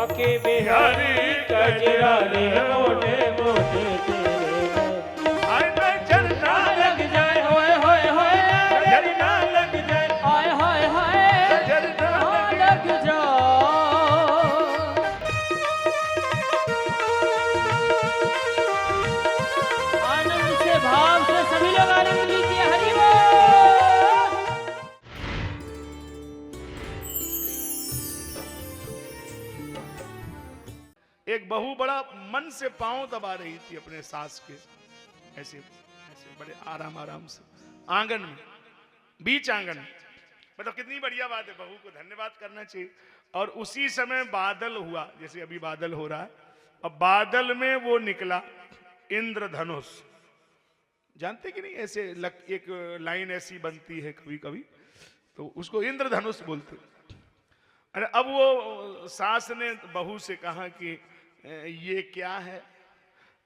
बाके बिहारी कजरारे मोटे मोटे तेरे हाय नजर ना लग जाए होए होए होए नजर ना लग जाए हाय हाय हाय नजर ना लग जाओ। आनंद से भाव से सभी लोग आनंद लीजिए। हरि बोल। एक बहू बड़ा मन से पांव दबा रही थी अपने सास के, ऐसे ऐसे बड़े आराम आराम से आंगन में, बीच आंगन में। मतलब कितनी बढ़िया बात है, बहू को धन्यवाद करना चाहिए। और उसी समय बादल हुआ, जैसे अभी बादल हो रहा है, अब बादल में वो निकला इंद्रधनुष। जानते कि नहीं, ऐसे एक लाइन ऐसी बनती है कभी कभी, तो उसको इंद्रधनुष बोलते। अरे अब वो सास ने बहू से कहा कि ये क्या है।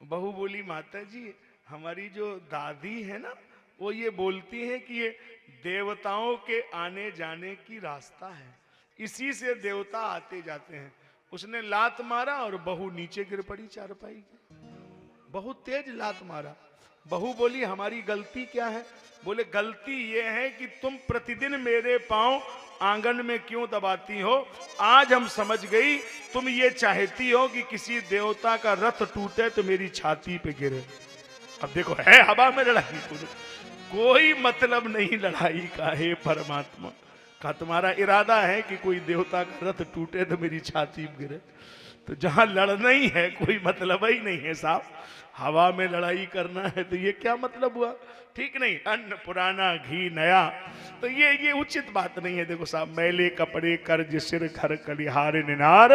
बहू बोली माता जी हमारी जो दादी है ना, वो ये बोलती है कि ये देवताओं के आने जाने की रास्ता है, इसी से देवता आते जाते हैं। उसने लात मारा और बहू नीचे गिर पड़ी चारपाई के। बहुत तेज लात मारा। बहू बोली हमारी गलती क्या है। बोले गलती ये है कि तुम प्रतिदिन मेरे पांव आंगन में क्यों दबाती हो। आज हम समझ गई, तुम ये चाहती हो कि किसी देवता का रथ टूटे तो मेरी छाती पे गिरे। अब देखो है हवा में लड़ाई, कोई मतलब नहीं लड़ाई का। हे परमात्मा का तुम्हारा इरादा है कि कोई देवता का रथ टूटे तो मेरी छाती पे गिरे, तो जहां लड़ना ही है कोई मतलब ही नहीं है साहब। हवा में लड़ाई करना है तो ये क्या मतलब हुआ, ठीक नहीं। अन्न पुराना घी नया, तो ये उचित बात नहीं है। देखो साहब, मैले कपड़े कर्ज सिर घर कलिहार निनार,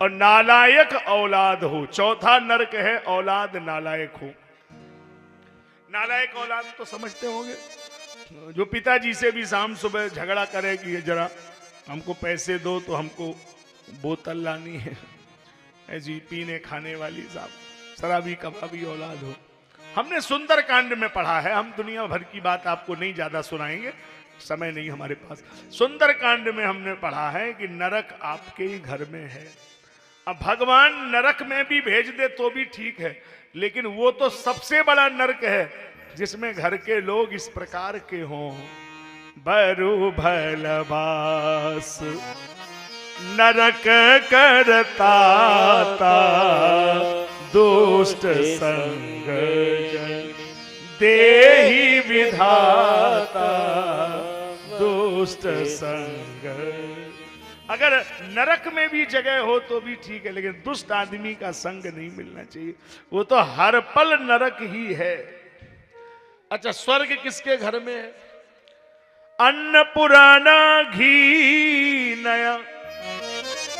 और नालायक औलाद हो। चौथा नरक है औलाद नालायक हो। नालायक औलाद तो समझते होंगे, जो पिताजी से भी शाम सुबह झगड़ा करे कि जरा हमको पैसे दो तो हमको बोतल लानी है, ऐसी पीने खाने वाली साहब शराबी कबाबी औलाद हो। हमने सुंदर कांड में पढ़ा है, हम दुनिया भर की बात आपको नहीं ज्यादा सुनाएंगे, समय नहीं हमारे पास। सुंदर कांड में हमने पढ़ा है कि नरक आपके ही घर में है। अब भगवान नरक में भी भेज दे तो भी ठीक है, लेकिन वो तो सबसे बड़ा नरक है जिसमें घर के लोग इस प्रकार के हों। बरु भलवास नरक करता दुष्ट संग देहि विधाता दुष्ट संग। अगर नरक में भी जगह हो तो भी ठीक है, लेकिन दुष्ट आदमी का संग नहीं मिलना चाहिए, वो तो हर पल नरक ही है। अच्छा, स्वर्ग किसके घर में है। अन्न पुराना घी नया,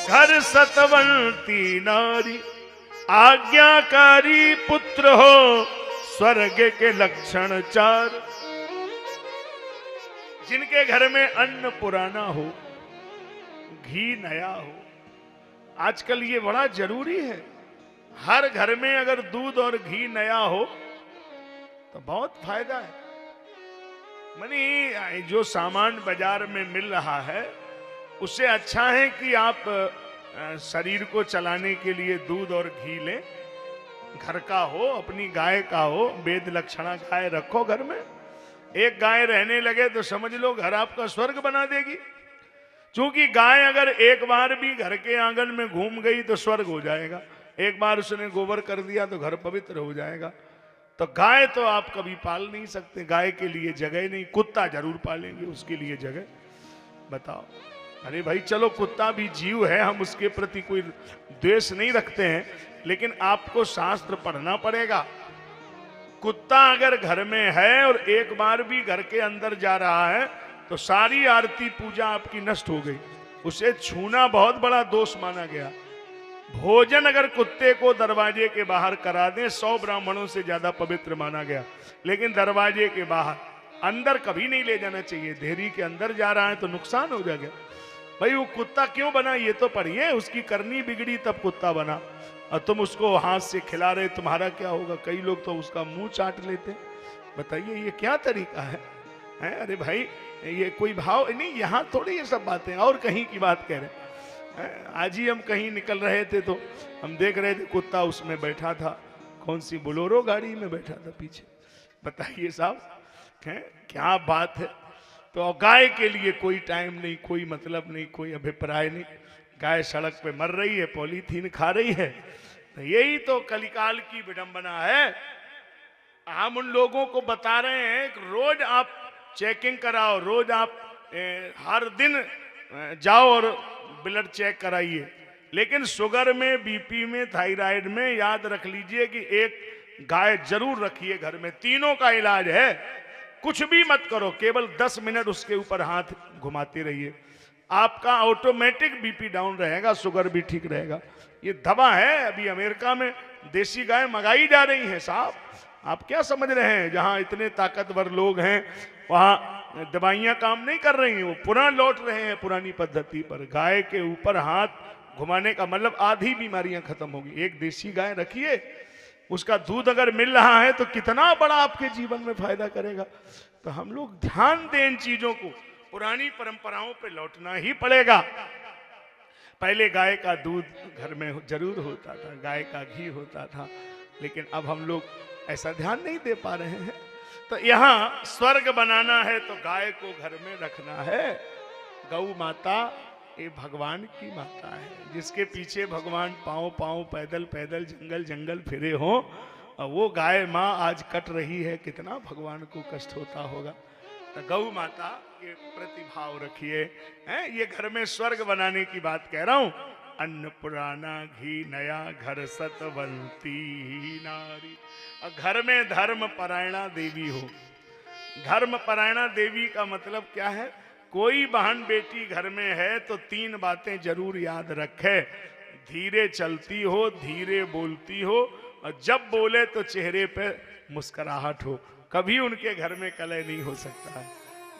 घर सतवंती नारी, आज्ञाकारी पुत्र हो, स्वर्ग के लक्षण चार। जिनके घर में अन्न पुराना हो, घी नया हो। आजकल ये बड़ा जरूरी है, हर घर में अगर दूध और घी नया हो तो बहुत फायदा है। मनी जो सामान बाजार में मिल रहा है उससे अच्छा है कि आप शरीर को चलाने के लिए दूध और घी लें, घर का हो, अपनी गाय का हो, वेद लक्षणा गाय रखो घर में। एक गाय रहने लगे तो समझ लो घर आपका स्वर्ग बना देगी। क्योंकि गाय अगर एक बार भी घर के आंगन में घूम गई तो स्वर्ग हो जाएगा, एक बार उसने गोबर कर दिया तो घर पवित्र हो जाएगा। तो गाय तो आप कभी पाल नहीं सकते, गाय के लिए जगह नहीं। कुत्ता जरूर पालेंगे, उसके लिए जगह। बताओ, अरे भाई चलो कुत्ता भी जीव है, हम उसके प्रति कोई द्वेष नहीं रखते हैं, लेकिन आपको शास्त्र पढ़ना पड़ेगा। कुत्ता अगर घर में है और एक बार भी घर के अंदर जा रहा है तो सारी आरती पूजा आपकी नष्ट हो गई, उसे छूना बहुत बड़ा दोष माना गया। भोजन अगर कुत्ते को दरवाजे के बाहर करा दें 100 ब्राह्मणों से ज्यादा पवित्र माना गया, लेकिन दरवाजे के बाहर, अंदर कभी नहीं ले जाना चाहिए। देरी के अंदर जा रहा है तो नुकसान हो जाएगा। भाई वो कुत्ता क्यों बना ये तो पढ़िए, उसकी करनी बिगड़ी तब कुत्ता बना, और तुम उसको हाथ से खिला रहे, तुम्हारा क्या होगा। कई लोग तो उसका मुंह चाट लेते। बताइए ये क्या तरीका है? अरे भाई ये कोई भाव नहीं, यहाँ थोड़ी ये सब बातें, और कहीं की बात कह रहे। आज ही हम कहीं निकल रहे थे तो हम देख रहे थे कुत्ता उसमें बैठा था, कौन सी बोलोरो गाड़ी में बैठा था पीछे। बताइए साहब, क्या बात है। तो गाय के लिए कोई टाइम नहीं, कोई मतलब नहीं, कोई अभिप्राय नहीं। गाय सड़क पे मर रही है, पॉलीथीन खा रही है। तो यही तो कलिकाल की विडंबना है। हम उन लोगों को बता रहे हैं कि रोज आप चेकिंग कराओ, रोज आप हर दिन जाओ और ब्लड चेक कराइए, लेकिन शुगर में, बीपी में, थायराइड में याद रख लीजिए कि एक गाय जरूर रखिए घर में। तीनों का इलाज है। कुछ भी मत करो, केवल 10 मिनट उसके ऊपर हाथ घुमाते रहिए, आपका ऑटोमेटिक बीपी डाउन रहेगा, शुगर भी ठीक रहेगा। ये दवा है। अभी अमेरिका में देसी गाय मंगाई जा रही है साहब। आप क्या समझ रहे हैं, जहां इतने ताकतवर लोग हैं वहां दवाइयां काम नहीं कर रही हैं, वो पुनः लौट रहे हैं पुरानी पद्धति पर। गाय के ऊपर हाथ घुमाने का मतलब आधी बीमारियां खत्म होगी। एक देसी गाय रखिए, उसका दूध अगर मिल रहा है तो कितना बड़ा आपके जीवन में फायदा करेगा। तो हम लोग ध्यान दें इन चीजों को, पुरानी परंपराओं पे लौटना ही पड़ेगा। पहले गाय का दूध घर में जरूर होता था, गाय का घी होता था, लेकिन अब हम लोग ऐसा ध्यान नहीं दे पा रहे हैं। तो यहाँ स्वर्ग बनाना है तो गाय को घर में रखना है। गौ माता ये भगवान की माता है, जिसके पीछे भगवान पांव पांव पैदल पैदल जंगल जंगल फिरे हो, और वो गाय माँ आज कट रही है, कितना भगवान को कष्ट होता होगा। तो गौ माता के प्रतिभाव रखिए। ये घर में स्वर्ग बनाने की बात कह रहा हूं। अन्न पुराना घी नया, घर सतवंती नारी। और घर में धर्म परायणा देवी हो। धर्म परायणा देवी का मतलब क्या है? कोई बहन बेटी घर में है तो 3 बातें जरूर याद रखे। धीरे चलती हो, धीरे बोलती हो, और जब बोले तो चेहरे पे मुस्कुराहट हो। कभी उनके घर में कलह नहीं हो सकता है।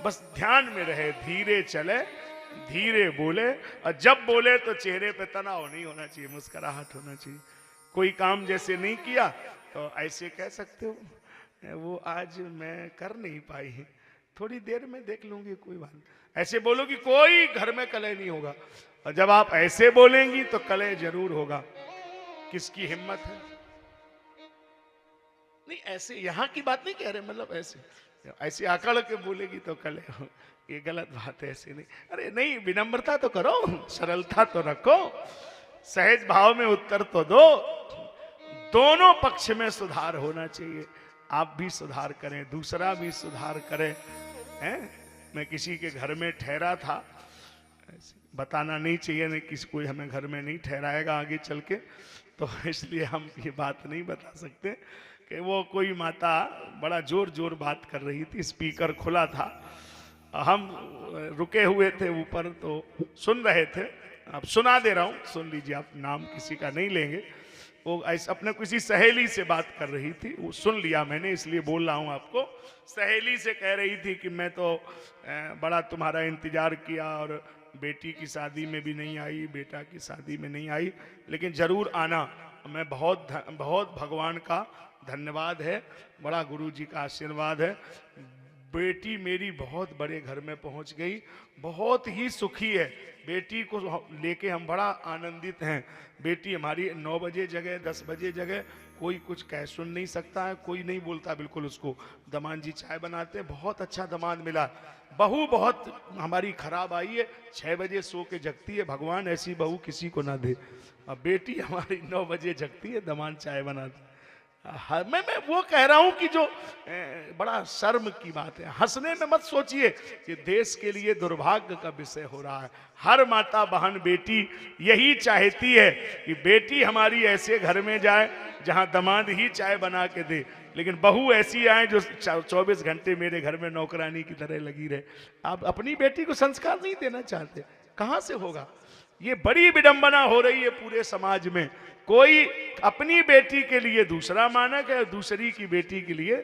बस ध्यान में रहे, धीरे चले, धीरे बोले, और जब बोले तो चेहरे पे तनाव नहीं होना चाहिए, मुस्कुराहट होना चाहिए। कोई काम जैसे नहीं किया तो ऐसे कह सकते हो, वो आज मैं कर नहीं पाई है, थोड़ी देर में देख लूंगी, कोई बात नहीं। ऐसे बोलोगी कोई घर में कलह नहीं होगा। और जब आप ऐसे बोलेंगी तो कलह जरूर होगा। किसकी हिम्मत है? नहीं, ऐसे यहाँ की बात नहीं कह रहे, मतलब ऐसे आकड़ के बोलेगी तो कलह हो, ये गलत बात है। ऐसे नहीं, अरे नहीं, विनम्रता तो करो, सरलता तो रखो, सहज भाव में उत्तर तो दो। दोनों पक्ष में सुधार होना चाहिए। आप भी सुधार करें, दूसरा भी सुधार करे। मैं किसी के घर में ठहरा था, बताना नहीं चाहिए, नहीं किसी कोई हमें घर में नहीं ठहराएगा आगे चल के, तो इसलिए हम ये बात नहीं बता सकते कि वो कोई माता बड़ा जोर जोर बात कर रही थी, स्पीकर खुला था, हम रुके हुए थे ऊपर तो सुन रहे थे। अब सुना दे रहा हूँ, सुन लीजिए, आप नाम किसी का नहीं लेंगे। वो ऐसे अपने किसी सहेली से बात कर रही थी, वो सुन लिया मैंने, इसलिए बोल रहा हूँ आपको। सहेली से कह रही थी कि मैं तो बड़ा तुम्हारा इंतजार किया और बेटी की शादी में भी नहीं आई, बेटा की शादी में नहीं आई, लेकिन जरूर आना। मैं बहुत भगवान का धन्यवाद है, बड़ा गुरु जी का आशीर्वाद है। बेटी मेरी बहुत बड़े घर में पहुंच गई, बहुत ही सुखी है। बेटी को लेके हम बड़ा आनंदित हैं। बेटी हमारी 9 बजे जगह, 10 बजे जगह, कोई कुछ कह सुन नहीं सकता है, कोई नहीं बोलता बिल्कुल उसको। दमाद जी चाय बनाते, बहुत अच्छा दमाद मिला। बहू बहुत हमारी खराब आई है, 6 बजे सो के जगती है, भगवान ऐसी बहू किसी को ना दे। अब बेटी हमारी 9 बजे जगती है, दमाद चाय बनाती। मैं वो कह रहा हूं कि जो बड़ा शर्म की बात है, हंसने में मत सोचिए कि देश के लिए दुर्भाग्य का विषय हो रहा है। हर माता बहन बेटी यही चाहती है कि बेटी हमारी ऐसे घर में जाए जहां दामाद ही चाय बना के दे, लेकिन बहू ऐसी आए जो 24 घंटे मेरे घर में नौकरानी की तरह लगी रहे। आप अपनी बेटी को संस्कार नहीं देना चाहते, कहां से होगा? ये बड़ी विडंबना हो रही है पूरे समाज में। कोई अपनी बेटी के लिए दूसरा मानक है, दूसरी की बेटी के लिए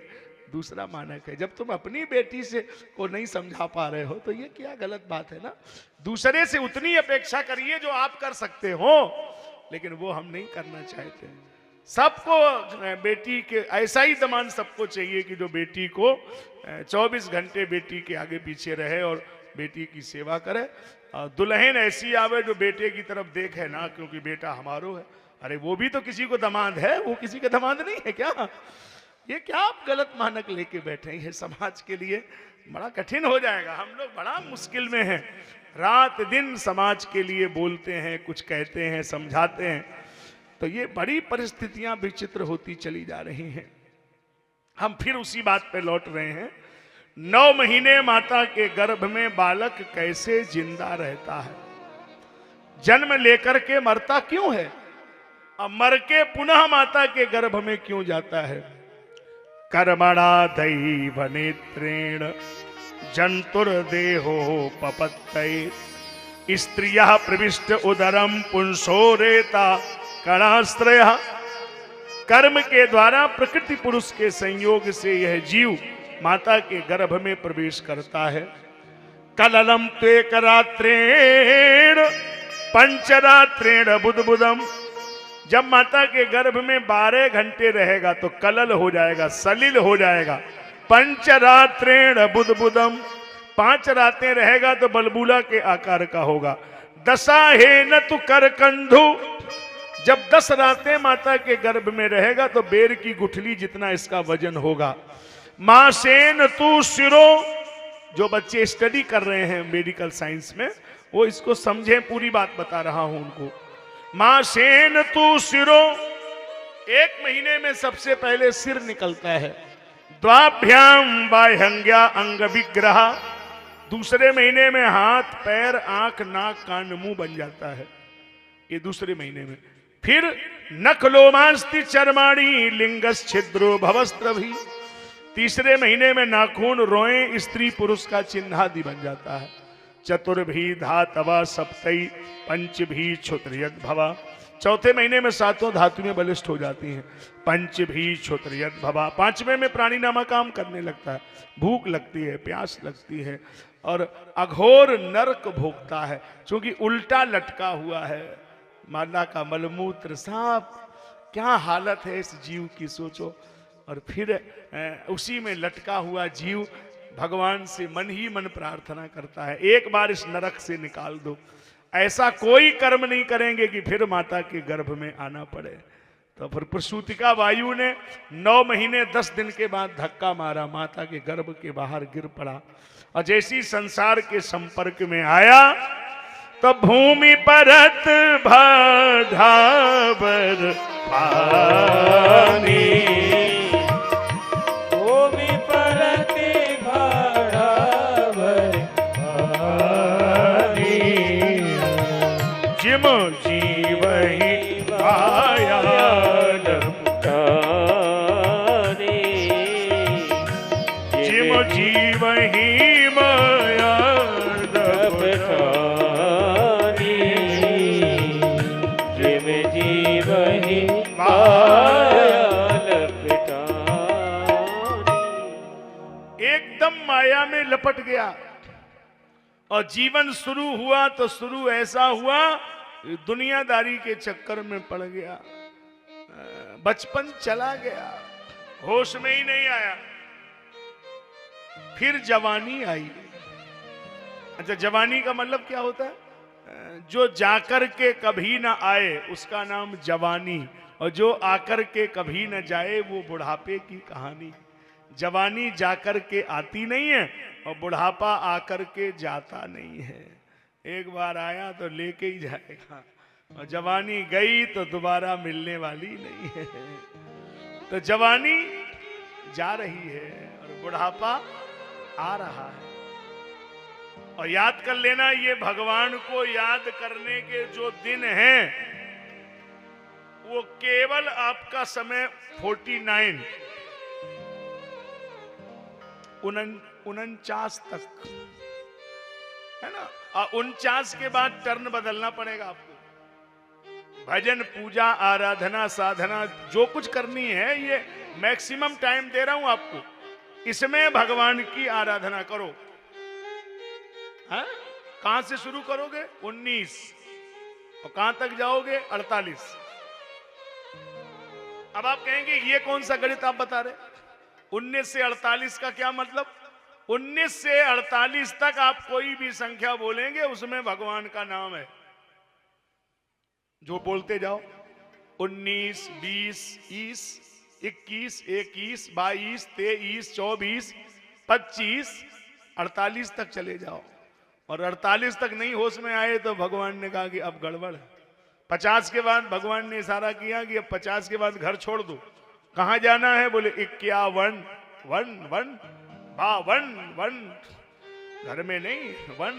दूसरा मानक है। जब तुम अपनी बेटी से को नहीं समझा पा रहे हो तो ये क्या गलत बात है ना। दूसरे से उतनी अपेक्षा करिए जो आप कर सकते हो, लेकिन वो हम नहीं करना चाहते। सबको बेटी के ऐसा ही दमान सबको चाहिए कि जो बेटी को 24 घंटे बेटी के आगे पीछे रहे और बेटी की सेवा करे। दुल्हन ऐसी आवे जो बेटे की तरफ देखे ना, क्योंकि बेटा हमारो है। अरे वो भी तो किसी को दामाद है, वो किसी का दामाद नहीं है क्या? ये क्या आप गलत मानक लेके बैठे हैं? समाज के लिए बड़ा कठिन हो जाएगा। हम लोग बड़ा मुश्किल में हैं, रात दिन समाज के लिए बोलते हैं, कुछ कहते हैं, समझाते हैं, तो ये बड़ी परिस्थितियां विचित्र होती चली जा रही हैं। हम फिर उसी बात पे लौट रहे हैं। 9 महीने माता के गर्भ में बालक कैसे जिंदा रहता है? जन्म लेकर के मरता क्यों है? अब मर के पुनः माता के गर्भ में क्यों जाता है? कर्मणा दैव नेत्रेण जंतुर्देहो पपत्तये स्त्रियः प्रविष्ट उदरम पुंसोरेता कणाश्रय। कर्म के द्वारा प्रकृति पुरुष के संयोग से यह जीव माता के गर्भ में प्रवेश करता है। कललम त्वेक रात्रेण पंचरात्रेण बुदबुदम। जब माता के गर्भ में 12 घंटे रहेगा तो कलल हो जाएगा, सलिल हो जाएगा। पंचरात्रेण बुदबुदम, 5 रातें रहेगा तो बलबूला के आकार का होगा। दशाहेन तु करकंधु, जब 10 रातें माता के गर्भ में रहेगा तो बेर की गुठली जितना इसका वजन होगा। मासेन तु सिरो, जो बच्चे स्टडी कर रहे हैं मेडिकल साइंस में वो इसको समझे, पूरी बात बता रहा हूं उनको। मासेन तु सिरो, 1 महीने में सबसे पहले सिर निकलता है। द्वाभ्याम बाह्यंग्या अंग विग्रह, दूसरे महीने में हाथ पैर आंख नाक कान मुंह बन जाता है, ये दूसरे महीने में। फिर नखलोमास्ति चर्माणी लिंगस छिद्रो भवस्त्र भी, तीसरे महीने में नाखून रोए स्त्री पुरुष का चिन्हादि बन जाता है। चतुर्भी धातवा सप्तई पंचभी क्षुत्रयद भवा, चौथे महीने में 7 धातुएं बलिष्ठ हो जाती हैं। पंचभी क्षुत्रयद भवा, 5वें में प्राणीनामा काम करने लगता है, भूख लगती है, प्यास लगती है और अघोर नरक भोगता है, क्योंकि उल्टा लटका हुआ है। माता का मलमूत्र साफ, क्या हालत है इस जीव की सोचो। और फिर उसी में लटका हुआ जीव भगवान से मन ही मन प्रार्थना करता है, एक बार इस नरक से निकाल दो। ऐसा कोई कर्म नहीं करेंगे कि फिर माता के गर्भ में आना पड़े। तो फिर प्रसूतिका वायु ने 9 महीने 10 दिन के बाद धक्का मारा, माता के गर्भ के बाहर गिर पड़ा और जैसी संसार के संपर्क में आया तो भूमि परत भाधावर पानी, भूमि परत भाधावर पानी, जिम जीवहि माया पुटानी, जिम जीवहि माया पुटानी, जिम जीवहि माया पुटानी। एकदम माया में लपट गया और जीवन शुरू हुआ तो शुरू ऐसा हुआ, दुनियादारी के चक्कर में पड़ गया, बचपन चला गया, होश में ही नहीं आया। फिर जवानी आई। अच्छा, जवानी का मतलब क्या होता है? जो जाकर के कभी ना आए उसका नाम जवानी, और जो आकर के कभी न जाए वो बुढ़ापे की कहानी। जवानी जाकर के आती नहीं है और बुढ़ापा आकर के जाता नहीं है। एक बार आया तो लेके ही जाएगा, और जवानी गई तो दोबारा मिलने वाली नहीं है। तो जवानी जा रही है और बुढ़ापा आ रहा है। और याद कर लेना, ये भगवान को याद करने के जो दिन हैं वो केवल आपका समय 49 49 तक है ना, और 49 के बाद टर्न बदलना पड़ेगा आपको। भजन पूजा आराधना साधना जो कुछ करनी है, ये मैक्सिमम टाइम दे रहा हूं आपको, इसमें भगवान की आराधना करो। है? कहां से शुरू करोगे? 19, और कहां तक जाओगे? 48। अब आप कहेंगे ये कौन सा गणित आप बता रहे? 19 से 48 का क्या मतलब? 19 से 48 तक आप कोई भी संख्या बोलेंगे उसमें भगवान का नाम है। जो बोलते जाओ, 19, 20, 20, 21, 21, 22, 23, 24, 25, 48 तक चले जाओ। और 48 तक नहीं होश में आए तो भगवान ने कहा कि अब गड़बड़ है। 50 के बाद भगवान ने इशारा किया कि अब 50 के बाद घर छोड़ दो। कहां जाना है? बोले 51, 1, 52, घर में नहीं, 1,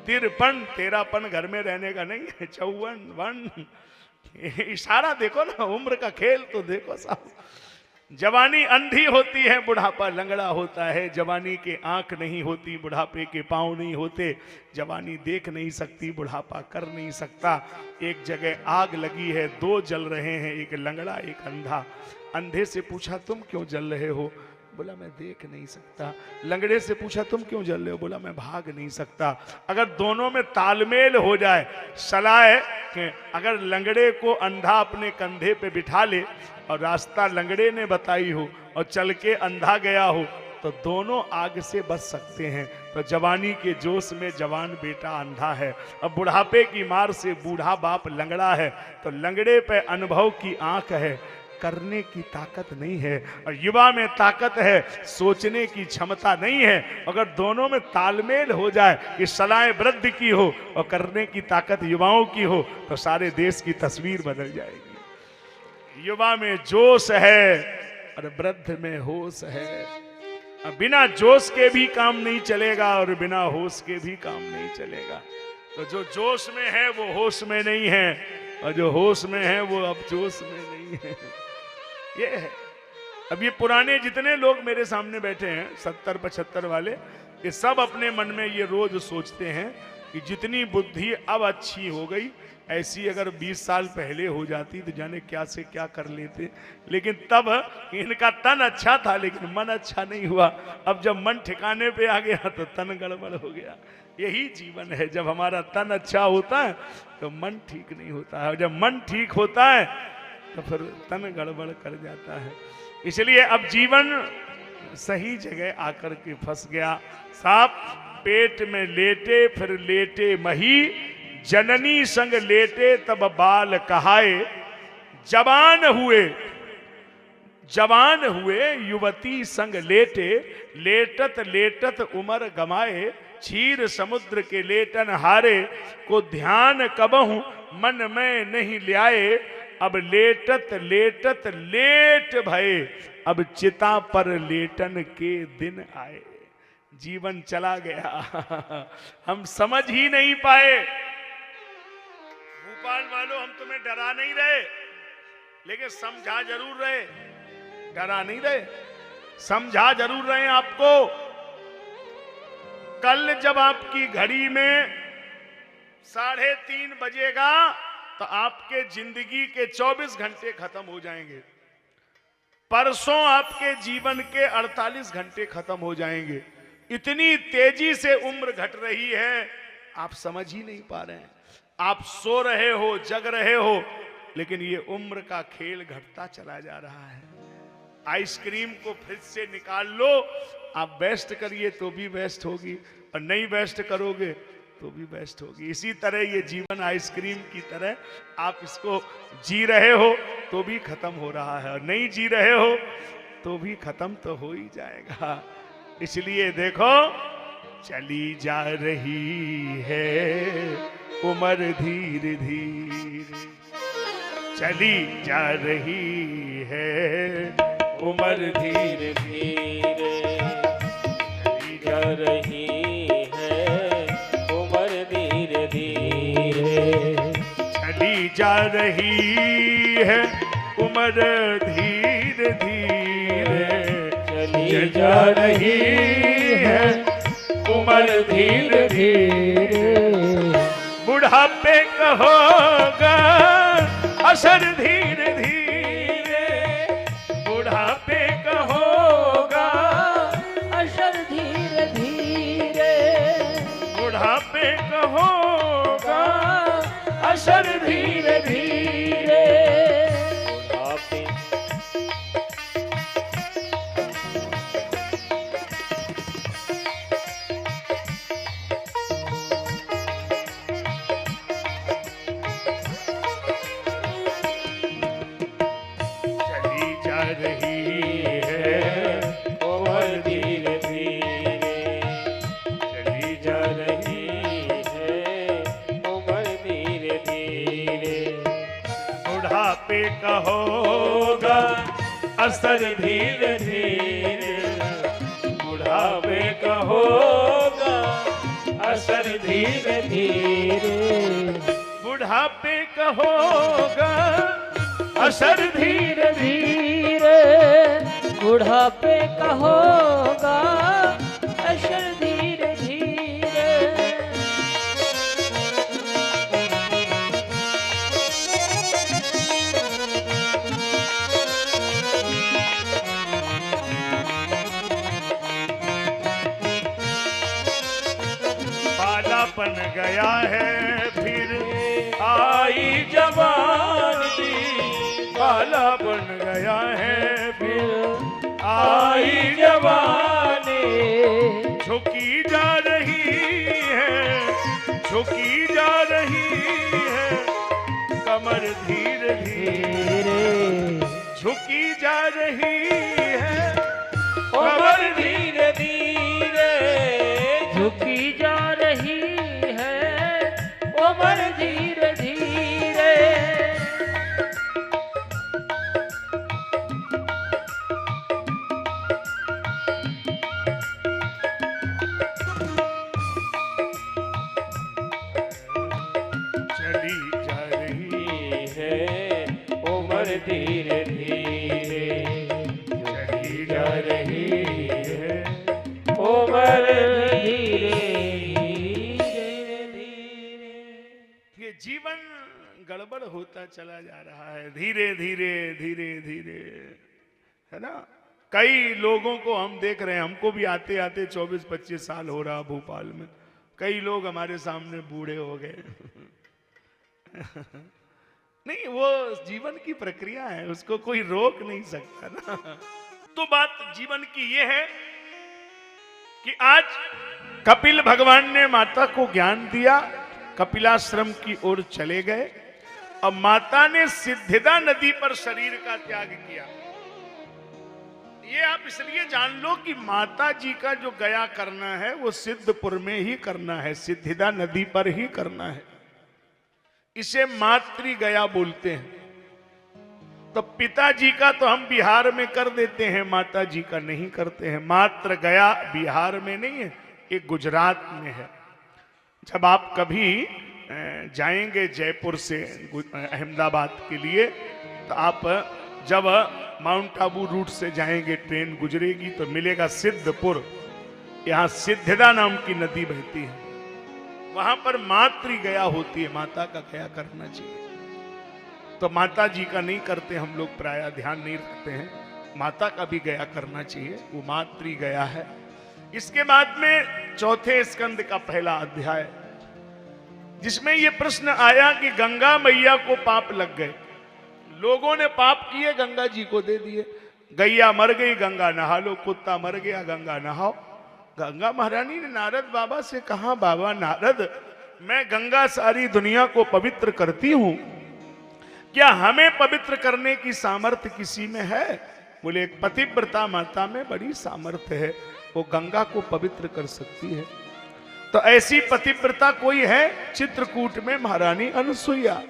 53, 13पन घर में रहने का नहीं, 54, 1। इशारा देखो ना, उम्र का खेल तो देखो साहब। जवानी अंधी होती है, बुढ़ापा लंगड़ा होता है। जवानी के आंख नहीं होती, बुढ़ापे के पांव नहीं होते। जवानी देख नहीं सकती, बुढ़ापा कर नहीं सकता। एक जगह आग लगी है, 2 जल रहे हैं, एक लंगड़ा एक अंधा। अंधे से पूछा तुम क्यों जल रहे हो? बोला मैं देख नहीं सकता। लंगड़े से पूछा तुम क्यों जल रहे हो? बोला मैं भाग नहीं सकता। अगर दोनों में तालमेल हो जाए, सलाह है कि अगर लंगड़े को अंधा अपने कंधे पे बिठा ले और रास्ता लंगड़े ने बताई हो और चल के अंधा गया हो तो दोनों आग से बच सकते हैं। तो जवानी के जोश में जवान बेटा अंधा है, अब बुढ़ापे की मार से बूढ़ा बाप लंगड़ा है। तो लंगड़े पे अनुभव की आंख है, करने की ताकत नहीं है। और युवा में ताकत है, सोचने की क्षमता नहीं है। अगर दोनों में तालमेल हो जाए कि सलाहें वृद्ध की हो और करने की ताकत युवाओं की हो तो सारे देश की तस्वीर बदल जाएगी। युवा में जोश है और वृद्ध में होश है। अब बिना जोश के भी काम नहीं चलेगा और बिना होश के भी काम नहीं चलेगा। तो जो जोश में है वो होश में नहीं है और जो होश में है वो अब जोश में नहीं है। ये है। अब ये पुराने जितने लोग मेरे सामने बैठे हैं 70-75 वाले, ये सब अपने मन में ये रोज सोचते हैं कि जितनी बुद्धि अब अच्छी हो गई, ऐसी अगर 20 साल पहले हो जाती तो जाने क्या से क्या कर लेते। लेकिन तब इनका तन अच्छा था लेकिन मन अच्छा नहीं हुआ। अब जब मन ठिकाने पे आ गया तो तन गड़बड़ हो गया। यही जीवन है, जब हमारा तन अच्छा होता है तो मन ठीक नहीं होता है, जब मन ठीक होता है तो फिर तन गड़बड़ कर जाता है। इसलिए अब जीवन सही जगह आकर के फंस गया। सांप पेट में लेटे फिर लेटे मही, जननी संग लेटे तब बाल कहाए। जवान हुए युवती संग लेटे, लेटत लेटत उमर गमाए। क्षीर समुद्र के लेटन हारे, को ध्यान कबहू मन में नहीं ल्याए। अब लेटत लेटत लेट भये, अब चिता पर लेटन के दिन आए। जीवन चला गया, हम समझ ही नहीं पाए। भोपाल वालों, हम तुम्हें डरा नहीं रहे लेकिन समझा जरूर रहे। डरा नहीं रहे, समझा जरूर रहे आपको। कल जब आपकी घड़ी में 3:30 बजेगा तो आपके जिंदगी के 24 घंटे खत्म हो जाएंगे। परसों आपके जीवन के 48 घंटे खत्म हो जाएंगे। इतनी तेजी से उम्र घट रही है, आप समझ ही नहीं पा रहे हैं। आप सो रहे हो, जग रहे हो, लेकिन ये उम्र का खेल घटता चला जा रहा है। आइसक्रीम को फ्रिज से निकाल लो, आप वेस्ट करिए तो भी वेस्ट होगी और नहीं वेस्ट करोगे तो भी बेस्ट होगी। इसी तरह ये जीवन आइसक्रीम की तरह, आप इसको जी रहे हो तो भी खत्म हो रहा है और नहीं जी रहे हो तो भी खत्म तो हो ही जाएगा। इसलिए देखो, चली जा रही है उम्र धीरे धीरे, चली जा रही है उम्र धीरे धीरे, चली जा रही चली जा रही है उम्र धीरे धीरे, चली जा रही है उम्र धीरे धीरे। बुढ़ापे का होगा असर धीरे धीरे, बुढ़ापे का होगा असर धीरे धीरे, बुढ़ापे का होगा असर धीरे धीरे। रही है उम्र धीरे धीरे चली जा रही है उम्र धीरे धीरे बुढ़ापे का होगा असर धीरे धीरे बुढ़ापे का होगा असर धीरे धीरे बुढ़ापे का होगा असर धीरे धीरे बुढ़ापे का होगा असर धीरे धीरे पालापन गया है फिर आई जवानी पाला बन गया है फिर आई जवानी झुकी जा रही है झुकी जा रही है कमर धीरे धीरे झुकी जा रही है कमर धीरे धीरे झुकी जा रही है उम्र धीरे धीरे चली जा रही है उम्र धीरे धीरे चली जा रही है उम्र धीरे धीरे ये जीवन गड़बड़ होता चला जा रहा है धीरे धीरे धीरे धीरे है ना कई लोगों को हम देख रहे हैं हमको भी आते आते 24-25 साल हो रहा भोपाल में कई लोग हमारे सामने बूढ़े हो गए नहीं वो जीवन की प्रक्रिया है उसको कोई रोक नहीं सकता ना तो बात जीवन की ये है कि आज कपिल भगवान ने माता को ज्ञान दिया कपिलाश्रम की ओर चले गए अब माता ने सिद्धिदा नदी पर शरीर का त्याग किया ये आप इसलिए जान लो कि माता जी का जो गया करना है वो सिद्धपुर में ही करना है सिद्धिदा नदी पर ही करना है इसे मातृ गया बोलते हैं तो पिताजी का तो हम बिहार में कर देते हैं माता जी का नहीं करते हैं मातृ गया बिहार में नहीं है ये गुजरात में है जब आप कभी जाएंगे जयपुर से अहमदाबाद के लिए तो आप जब माउंट आबू रूट से जाएंगे ट्रेन गुजरेगी तो मिलेगा सिद्धपुर यहाँ सिद्धिदा नाम की नदी बहती है वहां पर मातृ गया होती है माता का गया करना चाहिए तो माता जी का नहीं करते हम लोग प्रायः ध्यान नहीं रखते हैं माता का भी गया करना चाहिए वो मातृ गया है इसके बाद में चौथे स्कंद का पहला अध्याय जिसमें ये प्रश्न आया कि गंगा मैया को पाप लग गए लोगों ने पाप किए गंगा जी को दे दिए गैया मर गई गंगा नहा लो कुत्ता मर गया गंगा नहाओ गंगा महारानी ने नारद बाबा से कहा बाबा नारद मैं गंगा सारी दुनिया को पवित्र करती हूं क्या हमें पवित्र करने की सामर्थ्य किसी में है बोले एक पतिव्रता माता में बड़ी सामर्थ्य है वो गंगा को पवित्र कर सकती है तो ऐसी पतिव्रता कोई है चित्रकूट में महारानी अनुसुईया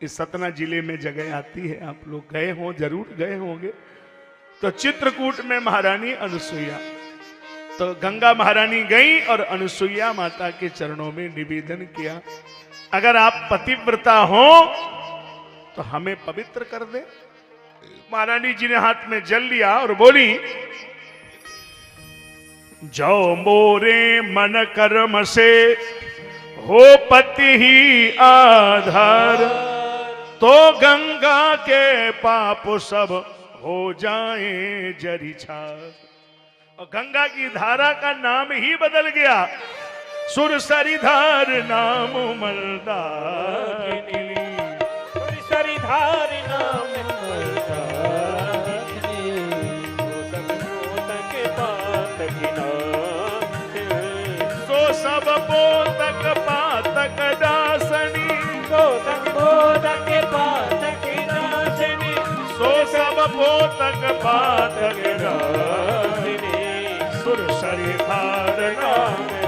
इस सतना जिले में जगह आती है आप लोग गए हो जरूर गए होंगे तो चित्रकूट में महारानी अनुसुईया तो गंगा महारानी गई और अनुसुईया माता के चरणों में निवेदन किया अगर आप पतिव्रता हो तो हमें पवित्र कर दे महारानी जी ने हाथ में जल लिया और बोली जो मोरे मन कर्म से हो पति ही आधार तो गंगा के पाप सब हो जाए जरिछा और गंगा की धारा का नाम ही बदल गया सुरसरिधार नाम मलदाकिनी सुरसरिधार नाम सब बोधक पातक दासनी सो सब बोधक पातक दासनी सो सब पोतक पातक रागिनी सुरसरी धारणा में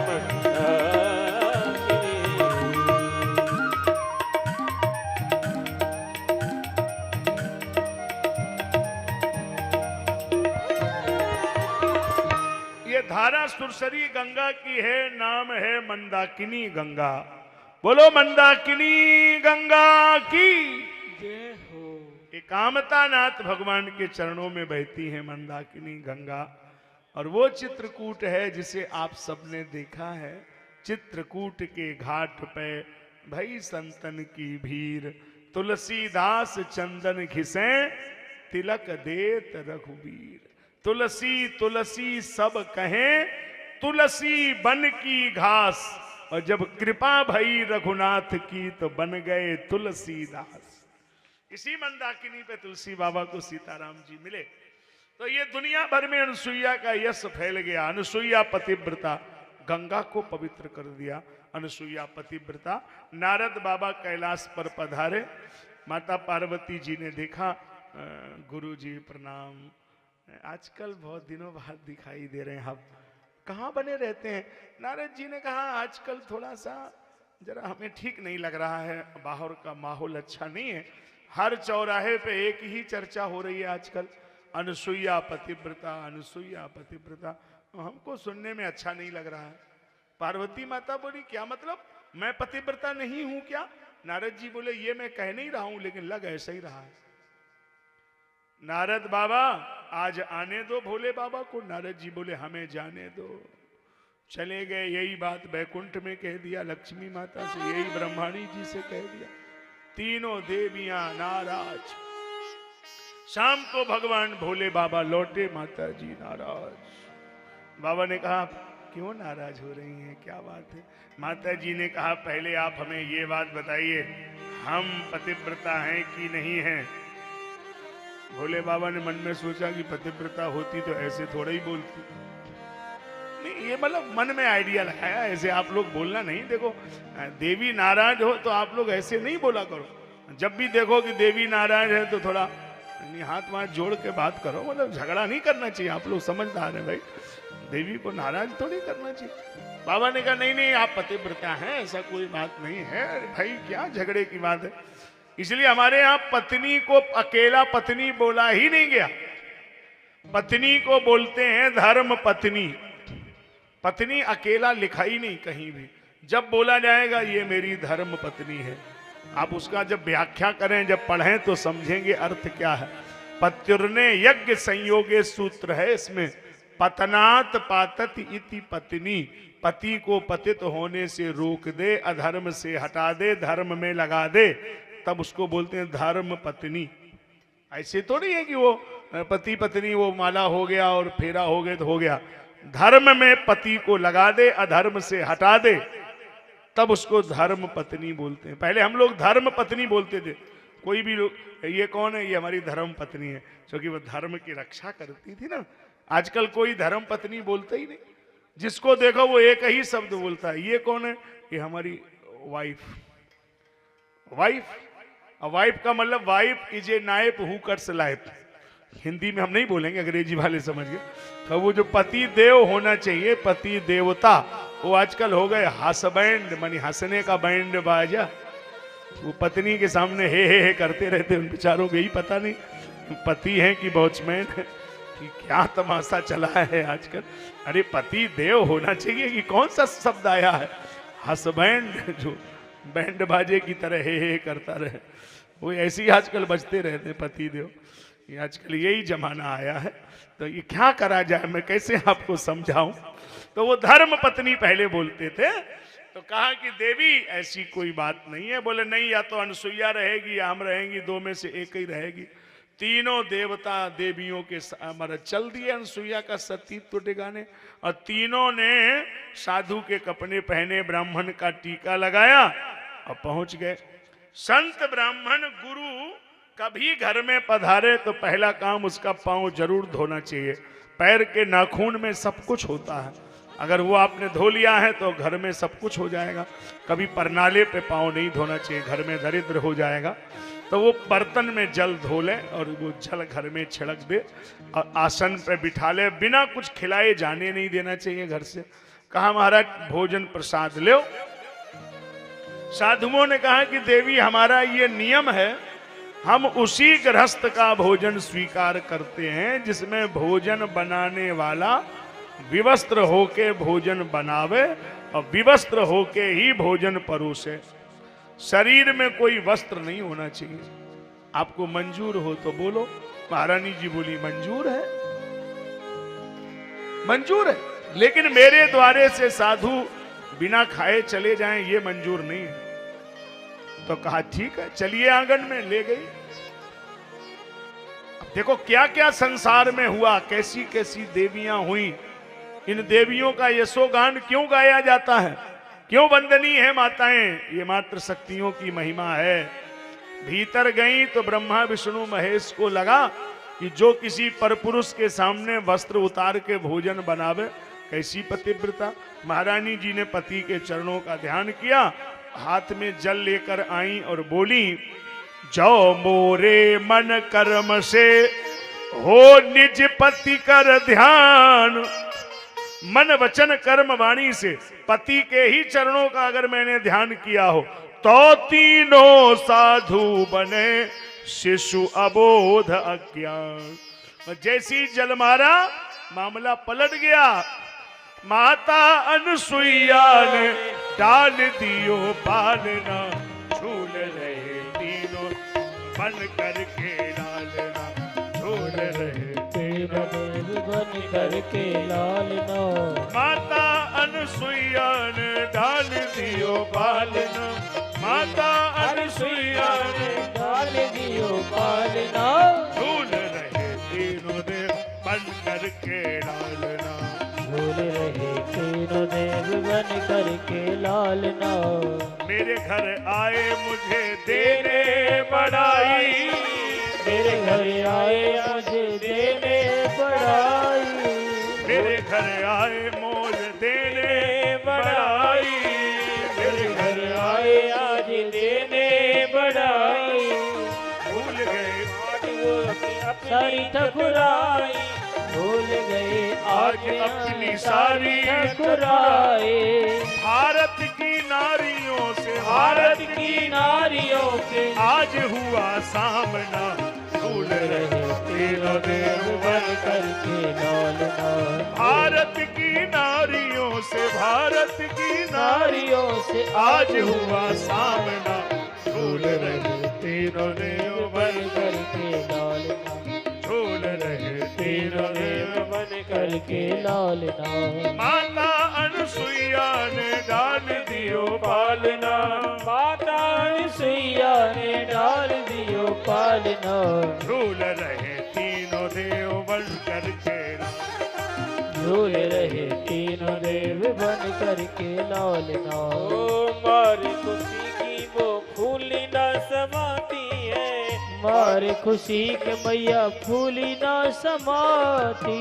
धारा सुरसरी गंगा की है, नाम है मंदाकिनी गंगा। बोलो मंदाकिनी गंगा की जय हो। एकामतानाथ भगवान के चरणों में बहती है मंदाकिनी गंगा। और वो चित्रकूट है जिसे आप सबने देखा है। चित्रकूट के घाट पे भई संतन की भीड़, तुलसीदास चंदन घिसे तिलक देत रघुवीर। तुलसी तुलसी सब कहें, तुलसी बन की घास, और जब कृपा भई रघुनाथ की तो बन गए तुलसीदास। इसी मंदाकिनी पे तुलसी बाबा को सीताराम जी मिले। तो ये दुनिया भर में अनुसुईया का यश फैल गया। अनुसुईया पतिव्रता, गंगा को पवित्र कर दिया। अनुसुईया पतिव्रता। नारद बाबा कैलाश पर पधारे। माता पार्वती जी ने देखा, गुरु जी प्रणाम, आजकल बहुत दिनों बाद दिखाई दे रहे हैं, आप कहाँ बने रहते हैं? नारद जी ने कहा आजकल थोड़ा सा जरा हमें ठीक नहीं लग रहा है, बाहर का माहौल अच्छा नहीं है। हर चौराहे पे एक ही चर्चा हो रही है आजकल, अनुसुईया पतिव्रता, अनुसुईया पतिव्रता। हमको सुनने में अच्छा नहीं लग रहा है। पार्वती माता बोली क्या मतलब, मैं पतिव्रता नहीं हूं क्या? नारद जी बोले ये मैं कह नहीं रहा हूं, लेकिन लग ऐसा ही रहा है। नारद बाबा आज आने दो भोले बाबा को। नारद जी बोले हमें जाने दो। चले गए। यही बात बैकुंठ में कह दिया लक्ष्मी माता से, यही ब्रह्माणी जी से कह दिया। तीनों देवियां नाराज। शाम को भगवान भोले बाबा लौटे, माता जी नाराज। बाबा ने कहा क्यों नाराज हो रही हैं, क्या बात है? माता जी ने कहा पहले आप हमें ये बात बताइए, हम पतिव्रता हैं कि नहीं हैं? भोले बाबा ने मन में सोचा कि पतिव्रता होती तो ऐसे थोड़ा ही बोलती। नहीं, ये मतलब मन में आइडिया लगाया, ऐसे आप लोग बोलना नहीं। देखो देवी नाराज हो तो आप लोग ऐसे नहीं बोला करो। जब भी देखो कि देवी नाराज है तो थोड़ा हाथ वाथ जोड़ के बात करो, मतलब झगड़ा नहीं करना चाहिए। आप लोग समझदार हैं भाई, देवी को नाराज थोड़ी करना चाहिए। बाबा ने कहा नहीं नहीं आप पतिव्रता हैं, ऐसा कोई बात नहीं है। भाई क्या झगड़े की बात है? इसलिए हमारे यहां पत्नी को अकेला पत्नी बोला ही नहीं गया, पत्नी को बोलते हैं धर्म पत्नी। पत्नी अकेला लिखा ही नहीं कहीं भी। जब बोला जाएगा ये मेरी धर्म पत्नी है, आप उसका जब व्याख्या करें, जब पढ़ें तो समझेंगे अर्थ क्या है। पत्युर्ने यज्ञ संयोगे सूत्र है इसमें, पतनात पातत इति पत्नी। पति को पतित होने से रोक दे, अधर्म से हटा दे, धर्म में लगा दे, तब उसको बोलते हैं धर्म पत्नी। ऐसे तो नहीं है कि वो पति पत्नी वो माला हो गया और फेरा हो गया तो हो गया। धर्म में पति को लगा दे, अधर्म से हटा दे, तब उसको धर्म पत्नी बोलते हैं। पहले हम लोग धर्म पत्नी बोलते थे। कोई भी लोग ये कौन है, ये हमारी धर्म पत्नी है, क्योंकि वो धर्म की रक्षा करती थी ना। आजकल कोई धर्म पत्नी बोलता ही नहीं। जिसको देखो वो एक ही शब्द बोलता है, ये कौन है, ये हमारी वाइफ। वाइफ, वाइफ का मतलब wife is a knife who cuts life. Hindi में हम नहीं बोलेंगे, अंग्रेजी वाले समझ गए। तो वो जो पति देव होना चाहिए, पति देवता, वो आजकल हो गए हसबैंड, मानी हंसने का बैंड बाजा। वो पत्नी के सामने हे करते रहते, उन बेचारों को यही पता नहीं पति है कि वॉचमैन है, कि क्या तमाशा चला है आजकल। अरे पति देव होना चाहिए कि कौन सा शब्द आया है हसबैंड, जो बैंड बाजे की तरह हे करता रहे। वो ऐसे ही आजकल बजते रहते पति देव। ये आजकल यही जमाना आया है। तो ये क्या करा जाए, मैं कैसे आपको समझाऊं। तो वो धर्म पत्नी पहले बोलते थे। तो कहा कि देवी ऐसी कोई बात नहीं है। बोले नहीं, या तो अनुसुईया रहेगी या हम रहेंगी, दो में से एक ही रहेगी। तीनों देवता देवियों के हमारा चल दिए अनुसुईया का सतीत्व टिकाने, और तीनों ने साधु के कपड़े पहने, ब्राह्मण का टीका लगाया और पहुंच गए। संत ब्राह्मण गुरु कभी घर में पधारे तो पहला काम उसका पांव जरूर धोना चाहिए। पैर के नाखून में सब कुछ होता है, अगर वो आपने धो लिया है तो घर में सब कुछ हो जाएगा। कभी परनाले पे पांव नहीं धोना चाहिए, घर में दरिद्र हो जाएगा। तो वो बर्तन में जल धो ले और वो जल घर में छिड़क दे और आसन पे बिठा ले, बिना कुछ खिलाए जाने नहीं देना चाहिए घर से। कहा महाराज भोजन प्रसाद लो। साधुओं ने कहा कि देवी हमारा ये नियम है, हम उसी गृहस्थ का भोजन स्वीकार करते हैं जिसमें भोजन बनाने वाला विवस्त्र होके भोजन बनावे और विवस्त्र होके ही भोजन परोसे। शरीर में कोई वस्त्र नहीं होना चाहिए। आपको मंजूर हो तो बोलो। महारानी जी बोली मंजूर है, मंजूर है, लेकिन मेरे द्वारे से साधु बिना खाए चले जाएं ये मंजूर नहीं है। तो कहा ठीक है चलिए आंगन में। ले गई। अब देखो क्या क्या संसार में हुआ, कैसी कैसी देवियां हुई। इन देवियों का यशोगान क्यों गाया जाता है, क्यों वंदनीय है माताएं? ये मात्र शक्तियों की महिमा है। भीतर गई तो ब्रह्मा विष्णु महेश को लगा कि जो किसी परपुरुष के सामने वस्त्र उतार के भोजन बनावे, कैसी पतिव्रता। महारानी जी ने पति के चरणों का ध्यान किया, हाथ में जल लेकर आई और बोली, जो मोरे मन कर्म से हो निज पति कर ध्यान। मन वचन कर्म वाणी से पति के ही चरणों का अगर मैंने ध्यान किया हो तो तीनों साधु बने शिशु अबोध अज्ञान। जैसी जल मारा मामला पलट गया। माता अनसुईया ने डाल दियो पालना, झूल रहे तीनों बन करके लालना, झूल रहे तीनों बन करके लालना। माता अनसुईया ने डाल दियो पालना, माता अनसुईया ने डाल दियो पालना, झूल रहे तीनों देव बन करके लालना, झूल रहे तीनों देव बन करके लालना। मेरे घर आए मुझे देने बड़ाई, मेरे घर आए मुझे देने बड़ाई, मेरे घर आए मोल देने बड़ाई, मेरे घर आए आज देने बड़ाई। भूल गए सारी ठकुराई, भूल गए आज अपनी सारी ठकुराई। भारत की नारियों से, भारत की नारियों के आज हुआ सामना, भूल रहे तीनों देव बन करके लालना। भारत की नारियों से, भारत की नारियों से आज हुआ सामना, झूल रहे तीनों देव बन करके लालना, झूल रहे तीनों देव बन करके लालना। माता अनसुईया ने डाल दियो पालना, माता अनसुईया ने डाल दियो पालना, झूल रहे तीनों देव बन करके, झूल रहे तीनों देव बन करके लालना। मारे खुशी की वो फूली ना समाती है, मारे खुशी के मैया फूली ना समाती,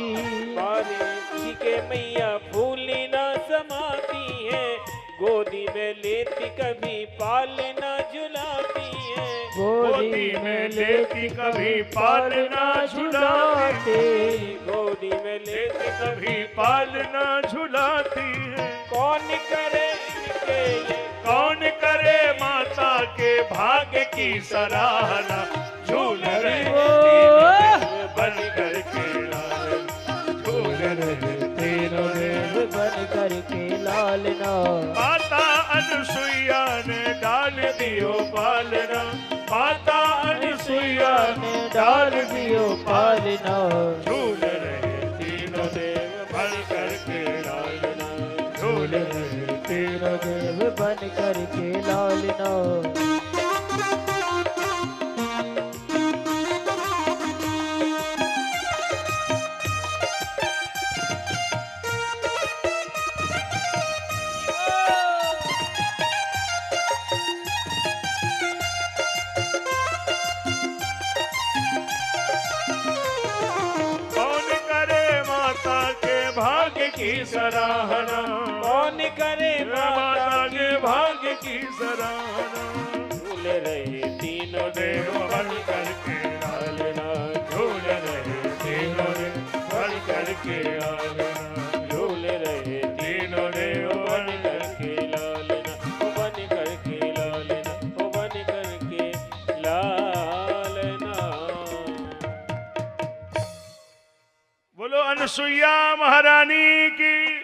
मारे खुशी के मैया फूली ना समाती है। गोदी में लेती कभी पालना झुलाती है, गोदी में लेती कभी पालना झुलाती, गोदी में लेती कभी पालना झुलाती है। कौन करे इनके ये, कौन करे माता के भाग्य की सराहना, झूल रहे बन करके लालना, झूल रहे तीनों देव बन करके लालना। माता अनसुईया ने डाल दियो पालना, माता अनसुईया ने डाल दियो पालना, झूल रहे तीनों देव बन करके लालना, झूल रहे तीनों देव बन करके लालना। की सराहना, कौन करे माता के भाग्य की सराहना, झूल रहे तीन तीनों देव बन करके लालना, झूल रहे तीनों देव बन करके लालना, झूल रहे तीनों देव बन करके लालना, ओ बन करके लालना, ओ बन करके लालना। बोलो अनसुईया महारानी की।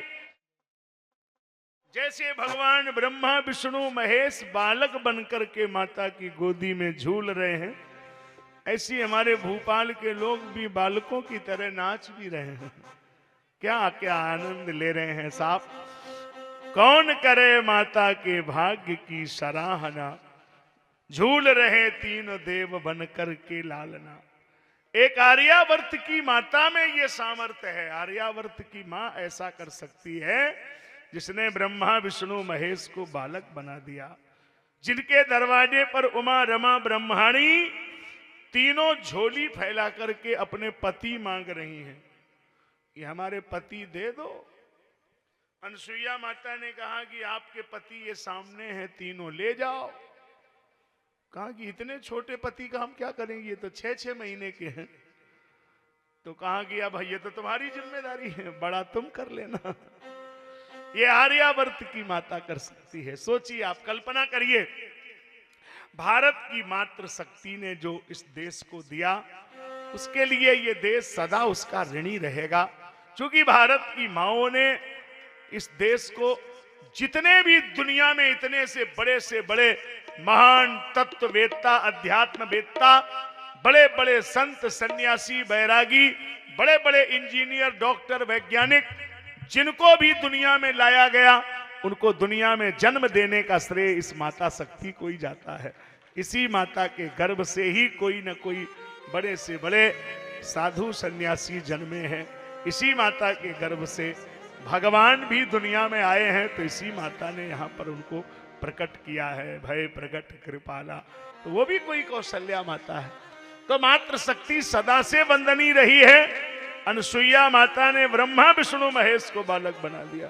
जैसे भगवान ब्रह्मा विष्णु महेश बालक बनकर के माता की गोदी में झूल रहे हैं, ऐसी हमारे भोपाल के लोग भी बालकों की तरह नाच भी रहे हैं। क्या क्या आनंद ले रहे हैं साहब। कौन करे माता के भाग्य की सराहना, झूल रहे तीनों देव बनकर के लालना। एक आर्यावर्त की माता में ये सामर्थ्य है। आर्यावर्त की मां ऐसा कर सकती है जिसने ब्रह्मा विष्णु महेश को बालक बना दिया, जिनके दरवाजे पर उमा रमा ब्रह्माणी तीनों झोली फैला करके अपने पति मांग रही हैं, ये हमारे पति दे दो। अनसुईया माता ने कहा कि आपके पति ये सामने हैं, तीनों ले जाओ। कहा कि इतने छोटे पति का हम क्या करेंगे, ये तो 6-6 महीने के हैं। तो कहा कि अब ये तो तुम्हारी जिम्मेदारी है, बड़ा तुम कर लेना। ये आर्यावर्त की माता कर सकती है। सोचिए आप, कल्पना करिए, भारत की मातृ शक्ति ने जो इस देश को दिया, उसके लिए ये देश सदा उसका ऋणी रहेगा। क्योंकि भारत की माओं ने इस देश को, जितने भी दुनिया में इतने से बड़े महान तत्ववेत्ता, अध्यात्मवेत्ता, बड़े बड़े संत, सन्यासी, बैरागी, बड़े बड़े इंजीनियर, डॉक्टर, वैज्ञानिक, जिनको भी दुनिया में लाया गया, उनको दुनिया में जन्म देने का श्रेय इस माता शक्ति को ही जाता है। इसी माता के गर्भ से ही कोई न कोई बड़े से बड़े साधु सन्यासी जन्मे हैं। इसी माता के गर्भ से भगवान भी दुनिया में आए हैं। तो इसी माता ने यहाँ पर उनको प्रकट किया है। भय प्रकट कृपाला, तो वो भी कोई कौशल्या माता है। तो मातृ शक्ति सदा से वंदनीय रही है। अनसुईया माता ने ब्रह्मा विष्णु महेश को बालक बना दिया।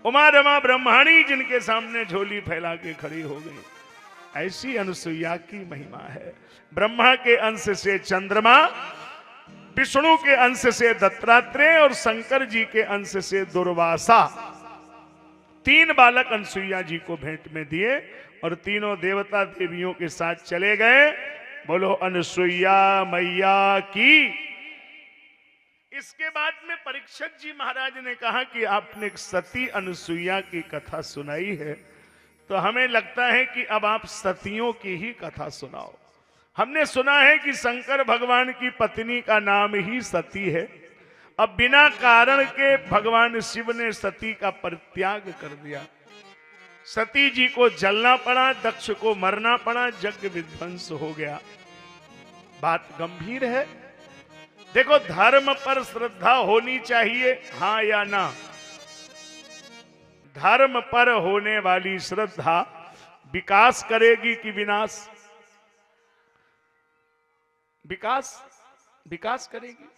उमा रमा ब्रह्माणी जिनके सामने झोली फैला के खड़ी हो गई। ऐसी अनसुईया की महिमा है। ब्रह्मा के अंश से चंद्रमा, विष्णु के अंश से दत्तात्रेय और शंकर जी के अंश से दुर्वासा, 3 बालक अनसुईया जी को भेंट में दिए और तीनों देवता देवियों के साथ चले गए। बोलो अनसुईया मैया की। इसके बाद में परीक्षित जी महाराज ने कहा कि आपने सती अनसुईया की कथा सुनाई है, तो हमें लगता है कि अब आप सतियों की ही कथा सुनाओ। हमने सुना है कि शंकर भगवान की पत्नी का नाम ही सती है। अब बिना कारण के भगवान शिव ने सती का परित्याग कर दिया। सती जी को जलना पड़ा, दक्ष को मरना पड़ा, यज्ञ विध्वंस हो गया। बात गंभीर है। देखो, धर्म पर श्रद्धा होनी चाहिए, हाँ या ना। धर्म पर होने वाली श्रद्धा विकास करेगी कि विनाश? विकास करेगी।